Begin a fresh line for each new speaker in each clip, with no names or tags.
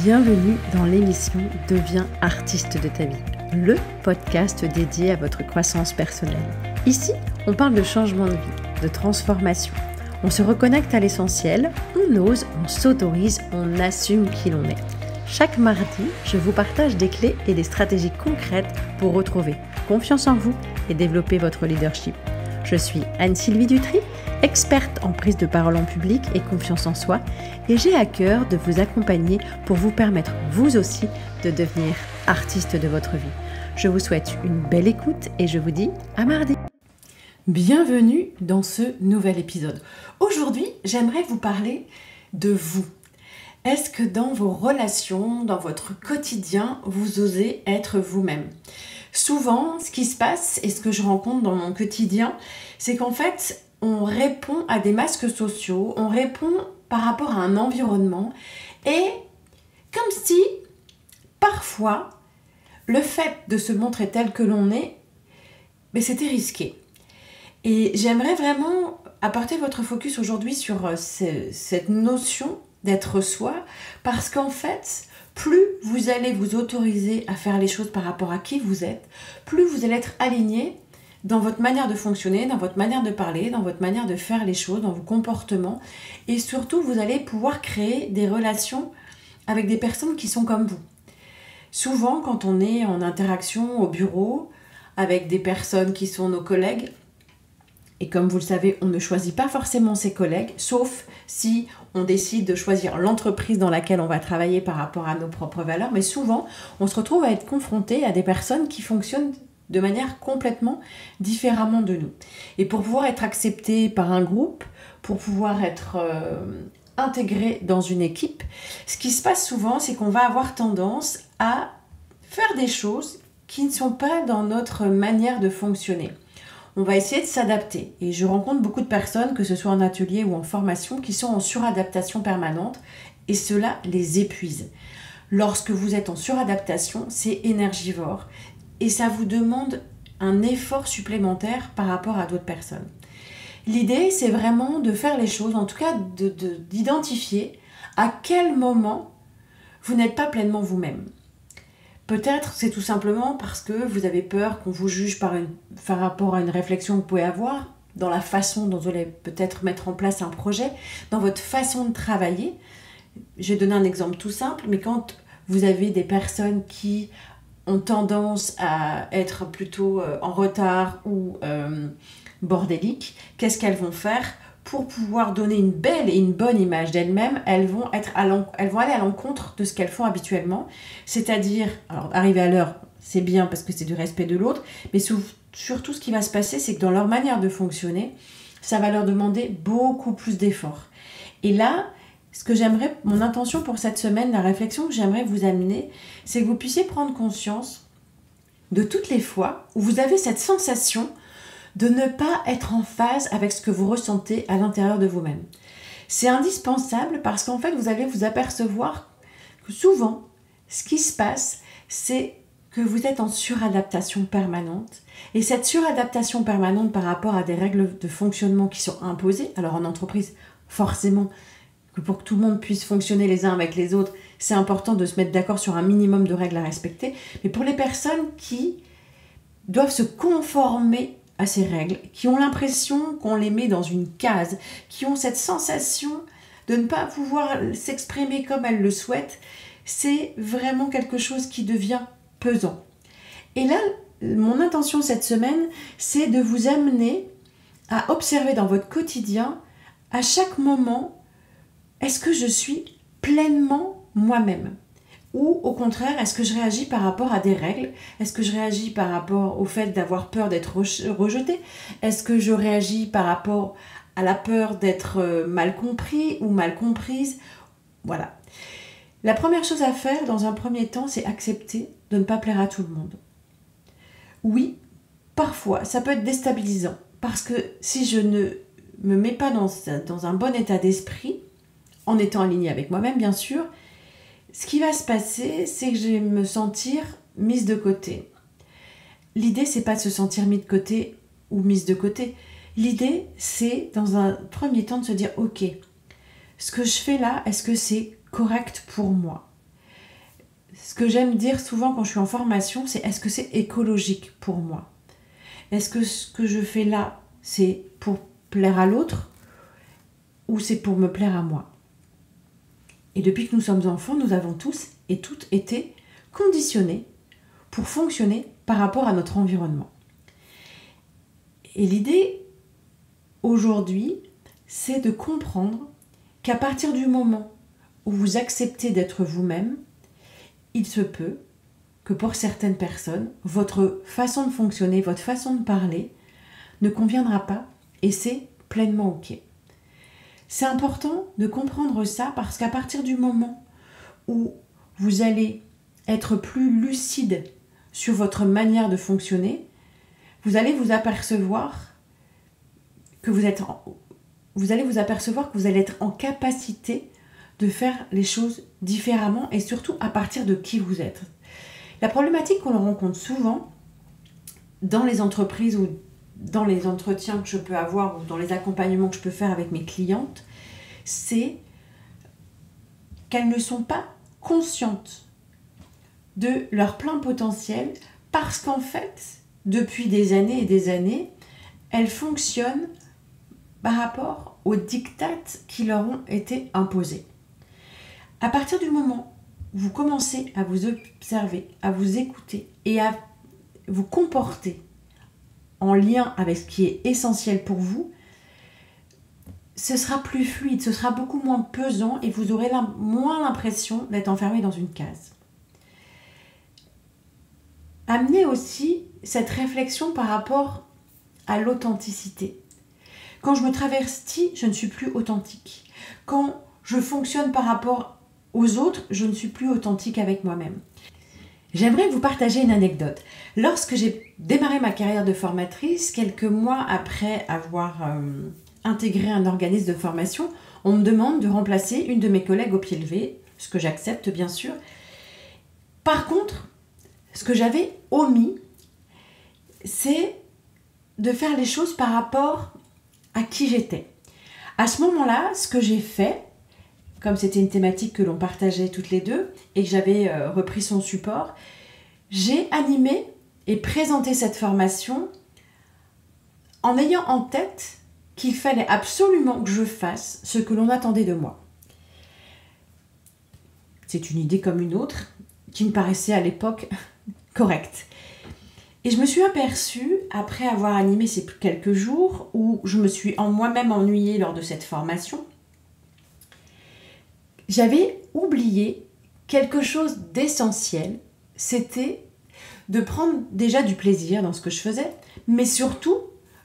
Bienvenue dans l'émission Deviens artiste de ta vie, le podcast dédié à votre croissance personnelle. Ici, on parle de changement de vie, de transformation. On se reconnecte à l'essentiel, on ose, on s'autorise, on assume qui l'on est. Chaque mardi, je vous partage des clés et des stratégies concrètes pour retrouver confiance en vous et développer votre leadership. Je suis Anne-Sylvie Dutry, experte en prise de parole en public et confiance en soi, et j'ai à cœur de vous accompagner pour vous permettre, vous aussi, de devenir artiste de votre vie. Je vous souhaite une belle écoute et je vous dis à mardi. Bienvenue dans ce nouvel épisode. Aujourd'hui, j'aimerais vous parler de vous. Est-ce que dans vos relations, dans votre quotidien, vous osez être vous-même ? Souvent, ce qui se passe et ce que je rencontre dans mon quotidien, c'est qu'en fait, on répond à des masques sociaux, on répond par rapport à un environnement et comme si, parfois, le fait de se montrer tel que l'on est, c'était risqué. Et j'aimerais vraiment apporter votre focus aujourd'hui sur cette notion d'être soi, parce qu'en fait, plus vous allez vous autoriser à faire les choses par rapport à qui vous êtes, plus vous allez être aligné dans votre manière de fonctionner, dans votre manière de parler, dans votre manière de faire les choses, dans vos comportements. Et surtout, vous allez pouvoir créer des relations avec des personnes qui sont comme vous. Souvent, quand on est en interaction au bureau avec des personnes qui sont nos collègues, et comme vous le savez, on ne choisit pas forcément ses collègues, sauf si on décide de choisir l'entreprise dans laquelle on va travailler par rapport à nos propres valeurs. Mais souvent, on se retrouve à être confronté à des personnes qui fonctionnent de manière complètement différemment de nous. Et pour pouvoir être accepté par un groupe, pour pouvoir être intégré dans une équipe, ce qui se passe souvent, c'est qu'on va avoir tendance à faire des choses qui ne sont pas dans notre manière de fonctionner. On va essayer de s'adapter. Et je rencontre beaucoup de personnes, que ce soit en atelier ou en formation, qui sont en suradaptation permanente et cela les épuise. Lorsque vous êtes en suradaptation, c'est énergivore et ça vous demande un effort supplémentaire par rapport à d'autres personnes. L'idée, c'est vraiment de faire les choses, en tout cas d'identifier à quel moment vous n'êtes pas pleinement vous-même. Peut-être c'est tout simplement parce que vous avez peur qu'on vous juge par rapport à une réflexion que vous pouvez avoir, dans la façon dont vous allez peut-être mettre en place un projet, dans votre façon de travailler. Je vais donner un exemple tout simple, mais quand vous avez des personnes qui ont tendance à être plutôt en retard ou bordéliques, qu'est-ce qu'elles vont faire ? Pour pouvoir donner une belle et une bonne image d'elles-mêmes, elles vont aller à l'encontre de ce qu'elles font habituellement. C'est-à-dire, alors arriver à l'heure, c'est bien parce que c'est du respect de l'autre, mais surtout ce qui va se passer, c'est que dans leur manière de fonctionner, ça va leur demander beaucoup plus d'efforts. Et là, mon intention pour cette semaine, la réflexion que j'aimerais vous amener, c'est que vous puissiez prendre conscience de toutes les fois où vous avez cette sensation de ne pas être en phase avec ce que vous ressentez à l'intérieur de vous-même. C'est indispensable parce qu'en fait, vous allez vous apercevoir que souvent, ce qui se passe, c'est que vous êtes en suradaptation permanente. Et cette suradaptation permanente par rapport à des règles de fonctionnement qui sont imposées, alors en entreprise, forcément, que pour que tout le monde puisse fonctionner les uns avec les autres, c'est important de se mettre d'accord sur un minimum de règles à respecter. Mais pour les personnes qui doivent se conformer à ces règles, qui ont l'impression qu'on les met dans une case, qui ont cette sensation de ne pas pouvoir s'exprimer comme elles le souhaitent, c'est vraiment quelque chose qui devient pesant. Et là, mon intention cette semaine, c'est de vous amener à observer dans votre quotidien, à chaque moment, est-ce que je suis pleinement moi-même ? Ou au contraire, est-ce que je réagis par rapport à des règles ? Est-ce que je réagis par rapport au fait d'avoir peur d'être rejeté ? Est-ce que je réagis par rapport à la peur d'être mal compris ou mal comprise ? Voilà. La première chose à faire dans un premier temps, c'est accepter de ne pas plaire à tout le monde. Oui, parfois, ça peut être déstabilisant parce que si je ne me mets pas dans un bon état d'esprit, en étant aligné avec moi-même bien sûr, ce qui va se passer, c'est que je vais me sentir mise de côté. L'idée, c'est pas de se sentir mis de côté ou mise de côté. L'idée, c'est dans un premier temps de se dire « Ok, ce que je fais là, est-ce que c'est correct pour moi ? ce que j'aime dire souvent quand je suis en formation, c'est est-ce que c'est écologique pour moi? Est-ce que ce que je fais là, c'est pour plaire à l'autre ou c'est pour me plaire à moi? Et depuis que nous sommes enfants, nous avons tous et toutes été conditionnés pour fonctionner par rapport à notre environnement. Et l'idée aujourd'hui, c'est de comprendre qu'à partir du moment où vous acceptez d'être vous-même, il se peut que pour certaines personnes, votre façon de fonctionner, votre façon de parler ne conviendra pas et c'est pleinement OK. C'est important de comprendre ça parce qu'à partir du moment où vous allez être plus lucide sur votre manière de fonctionner, vous allez vous apercevoir que vous allez être en capacité de faire les choses différemment et surtout à partir de qui vous êtes. La problématique qu'on rencontre souvent dans les entreprises ou dans les entretiens que je peux avoir ou dans les accompagnements que je peux faire avec mes clientes, c'est qu'elles ne sont pas conscientes de leur plein potentiel parce qu'en fait, depuis des années et des années, elles fonctionnent par rapport aux diktats qui leur ont été imposés. À partir du moment où vous commencez à vous observer, à vous écouter et à vous comporter en lien avec ce qui est essentiel pour vous, ce sera plus fluide, ce sera beaucoup moins pesant et vous aurez moins l'impression d'être enfermé dans une case. Amenez aussi cette réflexion par rapport à l'authenticité. Quand je me travestis, je ne suis plus authentique. Quand je fonctionne par rapport aux autres, je ne suis plus authentique avec moi-même. J'aimerais vous partager une anecdote. Lorsque j'ai démarré ma carrière de formatrice, quelques mois après avoir intégré un organisme de formation, on me demande de remplacer une de mes collègues au pied levé, ce que j'accepte bien sûr. Par contre, ce que j'avais omis, c'est de faire les choses par rapport à qui j'étais. À ce moment-là, ce que j'ai fait, comme c'était une thématique que l'on partageait toutes les deux et que j'avais repris son support, j'ai animé et présenté cette formation en ayant en tête qu'il fallait absolument que je fasse ce que l'on attendait de moi. C'est une idée comme une autre qui me paraissait à l'époque correcte. Et je me suis aperçue, après avoir animé ces quelques jours, où je me suis moi-même ennuyée lors de cette formation, j'avais oublié quelque chose d'essentiel, c'était de prendre déjà du plaisir dans ce que je faisais, mais surtout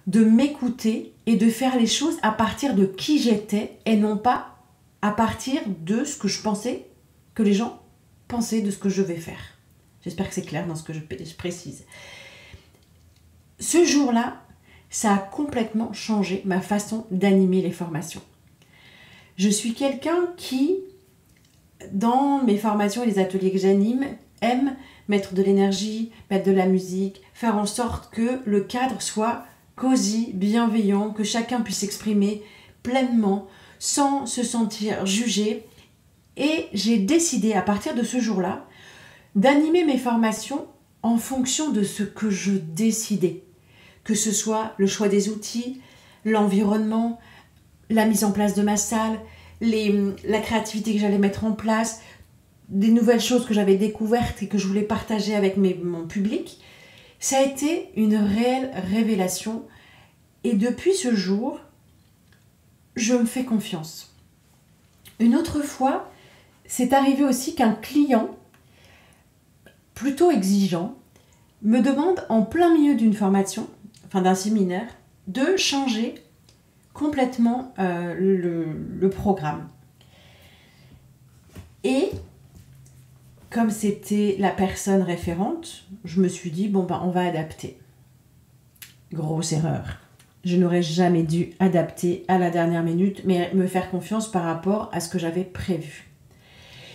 de m'écouter et de faire les choses à partir de qui j'étais et non pas à partir de ce que je pensais que les gens pensaient de ce que je vais faire. J'espère que c'est clair dans ce que je précise. Ce jour-là, ça a complètement changé ma façon d'animer les formations. Je suis quelqu'un qui, dans mes formations et les ateliers que j'anime, aime mettre de l'énergie, mettre de la musique, faire en sorte que le cadre soit cosy, bienveillant, que chacun puisse s'exprimer pleinement, sans se sentir jugé. Et j'ai décidé, à partir de ce jour-là, d'animer mes formations en fonction de ce que je décidais. Que ce soit le choix des outils, l'environnement, la mise en place de ma salle, la créativité que j'allais mettre en place, des nouvelles choses que j'avais découvertes et que je voulais partager avec mon public. Ça a été une réelle révélation. Et depuis ce jour, je me fais confiance. Une autre fois, c'est arrivé aussi qu'un client, plutôt exigeant, me demande en plein milieu d'une formation, d'un séminaire, de changer complètement le programme. Et comme c'était la personne référente, je me suis dit, on va adapter. Grosse erreur. Je n'aurais jamais dû adapter à la dernière minute, mais me faire confiance par rapport à ce que j'avais prévu.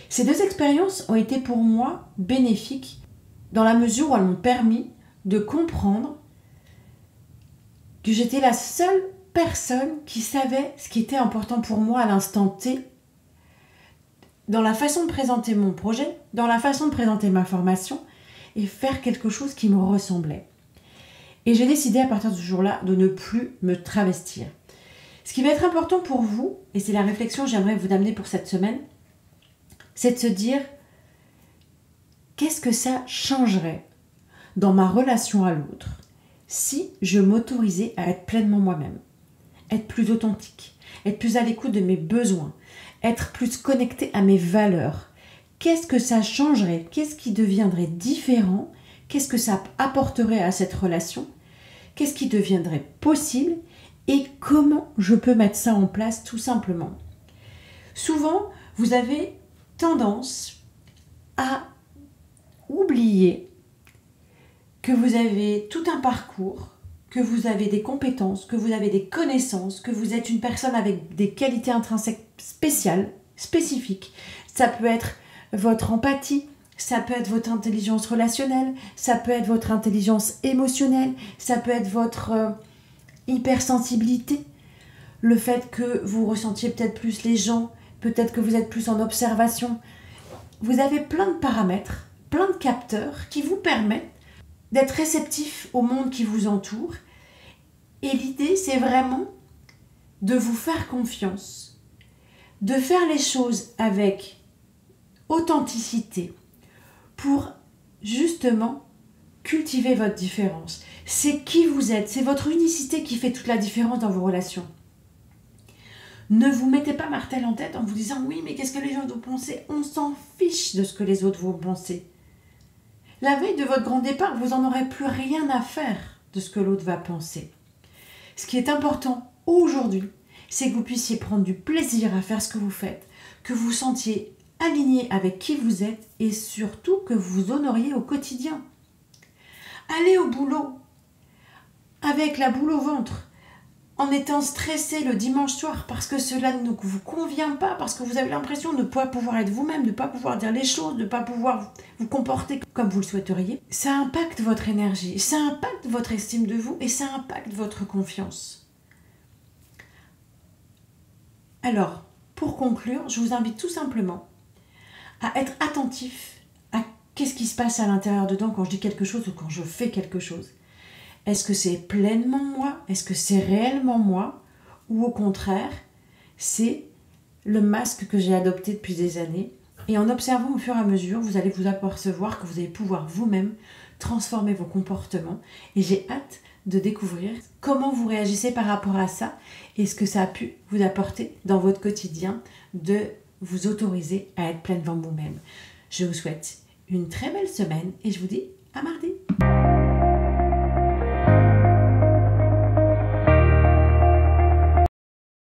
Ces deux expériences ont été pour moi bénéfiques dans la mesure où elles m'ont permis de comprendre que j'étais la seule personne qui savait ce qui était important pour moi à l'instant T, dans la façon de présenter mon projet, dans la façon de présenter ma formation et faire quelque chose qui me ressemblait. Et j'ai décidé à partir de ce jour-là de ne plus me travestir. Ce qui va être important pour vous, et c'est la réflexion que j'aimerais vous amener pour cette semaine, c'est de se dire qu'est-ce que ça changerait dans ma relation à l'autre si je m'autorisais à être pleinement moi-même, être plus authentique, être plus à l'écoute de mes besoins, être plus connecté à mes valeurs. Qu'est-ce que ça changerait? Qu'est-ce qui deviendrait différent? Qu'est-ce que ça apporterait à cette relation? Qu'est-ce qui deviendrait possible? Et comment je peux mettre ça en place tout simplement? Souvent, vous avez tendance à oublier que vous avez tout un parcours, que vous avez des compétences, que vous avez des connaissances, que vous êtes une personne avec des qualités intrinsèques spéciales, spécifiques. Ça peut être votre empathie, ça peut être votre intelligence relationnelle, ça peut être votre intelligence émotionnelle, ça peut être votre hypersensibilité, le fait que vous ressentiez peut-être plus les gens, peut-être que vous êtes plus en observation. Vous avez plein de paramètres, plein de capteurs qui vous permettent d'être réceptif au monde qui vous entoure. Et l'idée, c'est vraiment de vous faire confiance, de faire les choses avec authenticité pour justement cultiver votre différence. C'est qui vous êtes, c'est votre unicité qui fait toute la différence dans vos relations. Ne vous mettez pas martel en tête en vous disant « oui, mais qu'est-ce que les gens vont penser ?» On s'en fiche de ce que les autres vont penser. La veille de votre grand départ, vous n'en aurez plus rien à faire de ce que l'autre va penser. Ce qui est important aujourd'hui, c'est que vous puissiez prendre du plaisir à faire ce que vous faites, que vous vous sentiez aligné avec qui vous êtes et surtout que vous vous honoriez au quotidien. Allez au boulot avec la boule au ventre, en étant stressé le dimanche soir parce que cela ne vous convient pas, parce que vous avez l'impression de ne pas pouvoir être vous-même, de ne pas pouvoir dire les choses, de ne pas pouvoir vous comporter comme vous le souhaiteriez, ça impacte votre énergie, ça impacte votre estime de vous et ça impacte votre confiance. Alors, pour conclure, je vous invite tout simplement à être attentif à qu'est-ce qui se passe à l'intérieur dedans quand je dis quelque chose ou quand je fais quelque chose. Est-ce que c'est pleinement moi? Est-ce que c'est réellement moi? Ou au contraire, c'est le masque que j'ai adopté depuis des années. Et en observant au fur et à mesure, vous allez vous apercevoir que vous allez pouvoir vous-même transformer vos comportements. Et j'ai hâte de découvrir comment vous réagissez par rapport à ça et ce que ça a pu vous apporter dans votre quotidien de vous autoriser à être pleinement vous-même. Je vous souhaite une très belle semaine et je vous dis à mardi.